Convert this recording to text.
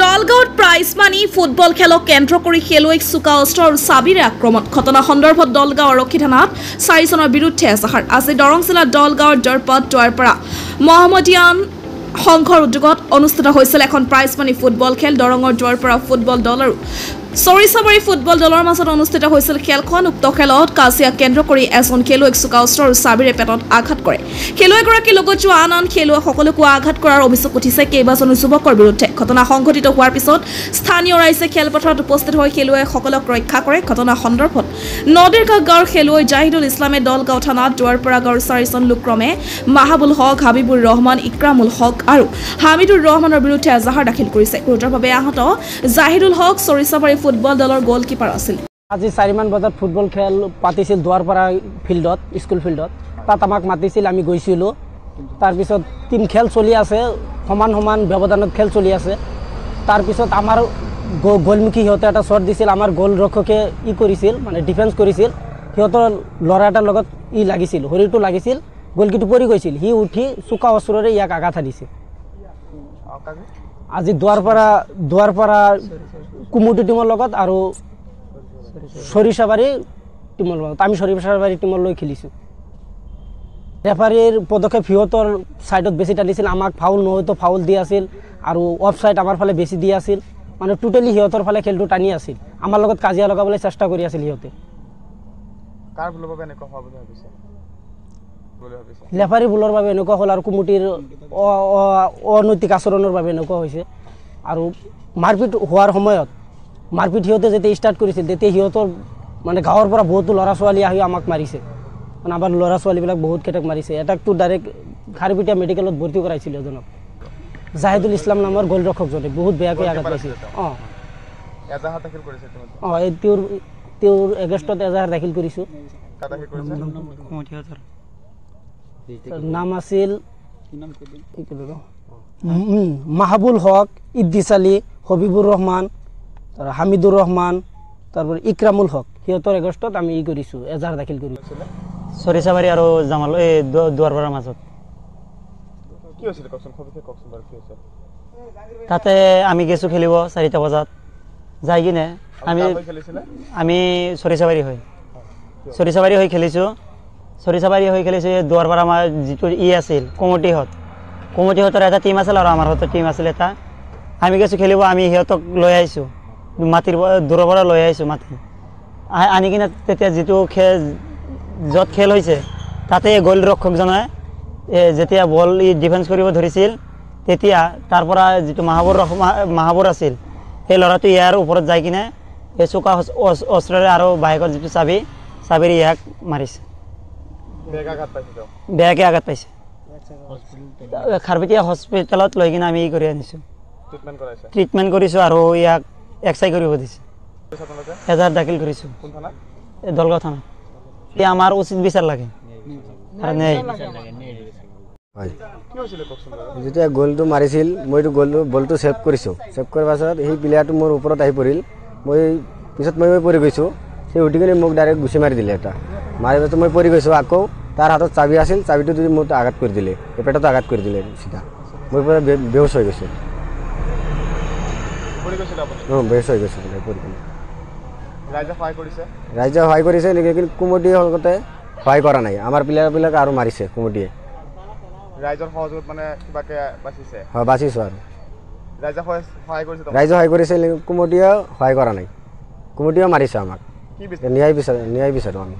দলগাঁৱত prize money football খেলক কেন্দ্ৰ কৰি খেলুৱৈক চোকা অস্ত্ৰ আৰু চাবিৰে আক্ৰমণ ঘটনা সন্দৰ্ভত দলগাঁও আৰক্ষী থানাত 4 জনৰ বিৰুদ্ধে এজাহাৰ আজি দৰং জিলাৰ দলগাঁৱৰ দৰপত দুৱাৰপাৰা মহম্মদিয়ান সংঘৰ উদ্যোগত অনুষ্ঠিত হৈছিল এখন প্ৰাইজ মানি ফুটবল খেল দৰঙৰ দুৱাৰপাৰা ফুটবল দল আৰু সৰিছাবাৰী ফুটবল দলৰ মাজত অনুষ্ঠিত হৈছিল খেলখন উক্ত খেলত কাজিয়া কেন্দ্ৰ কৰি এজন খেলুৱৈক চোকা অস্ত্ৰ আৰু চাবিৰে পেটত আঘাত কৰে খেলুৱৈগৰাকীৰ লগত যোৱা আন খেলুৱৈসকলকো আঘাত কৰাৰ অভিযোগ উঠিছে কেইবাজনো যুৱকৰ বিৰুদ্ধে ঘটনা সংঘটিত হোৱাৰ পিছত স্থানীয় ৰাইজে খেলপথাৰত উপস্থিত হৈ খেলুৱৈসকলক ৰক্ষা কৰে ঘটনা সন্দৰ্ভত নদীৰকা গাঁৱৰ খেলুৱৈ জাহিদুল ইছলামে দলগাঁও থানাত দুৱাৰপাৰা গাঁৱৰ 4 জন লোকক্ৰমে মাহাবুল হক হাবিবুৰ ৰহমান ইকৰামুল হক আৰু হামিদুৰ ৰহমানৰ বিৰুদ্ধে এজাহাৰ দাখিল কৰিছে গুৰুতৰভাৱে আহত জাহিদুল হক সৰিছাবাৰী ফুটবল দলৰ গোলকিপাৰ আছিল আজি 4 মান বজাত ফুটবল খেল পাতিছিল দুৱাৰপাৰা ফিল্ডত স্কুল ফিল্ডত তাত আমাক মাতিছিল আমি গৈছিলোঁ তাৰ পিছত টিম খেল চলি আছে সমান সমান ব্যৱধানত খেল চলি আছে তাৰ পিছত আমাৰ গোলমুখী হিহঁতে এটা শ্বট দিছিল আমাৰ গোল ৰক্ষকে কৰিছিল মানে ডিফেন্স কৰিছিল হিহঁতৰ ল'ৰা এটাৰ লগত লাগিছিল শৰীৰটো লাগিছিল গোলকিটো পৰি গৈছিল হি উঠি চোকা অস্ত্ৰৰে ইয়াক আঘাত দিছিল আজি দুৱাৰপাৰা কুমুটি টিমৰ লগত আৰু সৰিছাবাৰী টিমৰ লগত আমি সৰিছাবাৰী টিমৰ লৈ খেলিছোঁ ৰেফাৰীৰ পদক্ষেপ সিহঁতৰ সাইডত বেছি টানিছিল আমাক ফাউল নহয়তো ফাউল দি আছিল আৰু অফ সাইড আমাৰ ফালে বেছি দি আছিল মানে টোটেলি সিহঁতৰ ফালে খেলটো টানি আছিল আমাৰ লগত কাজিয়া লগাবলৈ চেষ্টা কৰি আছিল সিহঁতে কাৰ ভুলৰ বাবে এনেকুৱা হোৱা বুলি ভাবিছে ৰেফাৰী ভুলৰ বাবে এনেকুৱা হ'ল আৰু কুমুটিৰ অনৈতিক আচৰণৰ বাবে এনেকুৱা হৈছে আৰু মাৰপিট হোৱাৰ সময়ত মাৰপিট সিহঁতে যেতিয়া ষ্টাৰ্ট কৰিছিল তেতিয়া সিহঁতৰ মানে গাঁৱৰ পৰা বহুতো ল'ৰা ছোৱালী আহি আমাক মাৰিছে মানে আমাৰ ল'ৰা ছোৱালীবিলাক বহুত কেইটাক মাৰিছে এটাকতো ডাইৰেক্ট খাৰপিটিয়া মেডিকেলত ভৰ্তি কৰাইছিল এজনক জাহিদুল ইছলাম নামৰ গোলৰক্ষকজনে বহুত বেয়াকৈ আঘাত পাইছিল এজাহাৰ দাখিল কৰিছে তেওঁৰ এগেষ্টত এজাহাৰ দাখিল কৰিছোঁ নাম আছিল মাহাবুল হক ইদ্দিছ আলী হবিবুৰ ৰহমান হামিদুৰ ৰহমান তাৰপৰ ইকৰামুল হক সিহঁতৰ এগষ্টত আমি কৰিছোঁ এজাহাৰ দাখিল কৰিছোঁ সৰিছাবাৰী আৰু জামাল এই দুৱাৰপাৰাৰ মাজত কি হৈছিল ককচোন খবৰকে ককচোন বাৰু কি হৈছিল তাতে আমি গেছো খেলিব 4টা বজাত যাই কিনে আমি সৰিছাবাৰী হৈ খেলিছোঁ দুৱাৰপাৰা আমাৰ যিটো আছিল কমিটিহঁতৰ এটা টিম আছিল আৰু আমাৰ হতৰ টিম আছিল এটা আমি গেছো খেলিব আমি সিহঁতক লৈ আহিছোঁ মাটিৰ দূৰৰ পৰা লৈ আহিছোঁ মাটি আনি কিনে তেতিয়া যিটো য'ত খেল হৈছে তাতে গোলৰক্ষকজনে যেতিয়া বল ডিফেন্স কৰিব ধৰিছিল তেতিয়া তাৰ পৰা যিটো মাহাবুৰ আছিল সেই ল'ৰাটো ইয়াৰ ওপৰত যাই কিনে এই চোকা অস্ত্ৰৰে আৰু বাইকৰ যিটো চাবিৰে ইয়াক মাৰিছে বেয়াকৈ আঘাত পাইছে খাৰপিটিয়া হস্পিটেলত লৈ কিনে আমি কৰি আনিছোঁ ট্ৰিটমেণ্ট কৰিছোঁ আৰু ইয়াক এক্সাই কৰিব দিছে এজাহাৰ দাখিল কৰিছোঁ দলগাঁও থানা এতিয়া আমাৰ উচিত বিচাৰ লাগে যেতিয়া গ'লটো মাৰিছিল মইতো বলটো ছেভ কৰিছোঁ ছেভ কৰাৰ পাছত সেই প্লেয়াৰটো মোৰ ওপৰত আহি পৰিল মই পৰি গৈছোঁ সেই উঠি কিনে মোক ডাইৰেক্ট গুচি মাৰি দিলে এটা মাৰি পাছত মই পৰি গৈছোঁ আকৌ তাৰ হাতত চাবি আছিল চাবিটো যদি মোক আঘাত কৰি দিলে পেটত আঘাত কৰি দিলে চিধা মই পুৰা বেহুচ হৈ গৈছোঁ বেহুচ হৈ গৈছোঁ ৰাইজে সহায় কৰিছে কিন্তু কুমুটিয়ে লগতে সহায় কৰা নাই আমাৰ প্লেয়াৰবিলাক আৰু মাৰিছে কুমুটিয়ে ৰাইজৰ সহযোগত মানে কিবাকে বাচিছে হয় বাচিছোঁ আৰু ৰাইজে সহায় কৰিছে কুমুটিয়ে সহায় কৰা নাই কুমুটিয়ে মাৰিছে আমাক ন্যায় বিচাৰোঁ আমি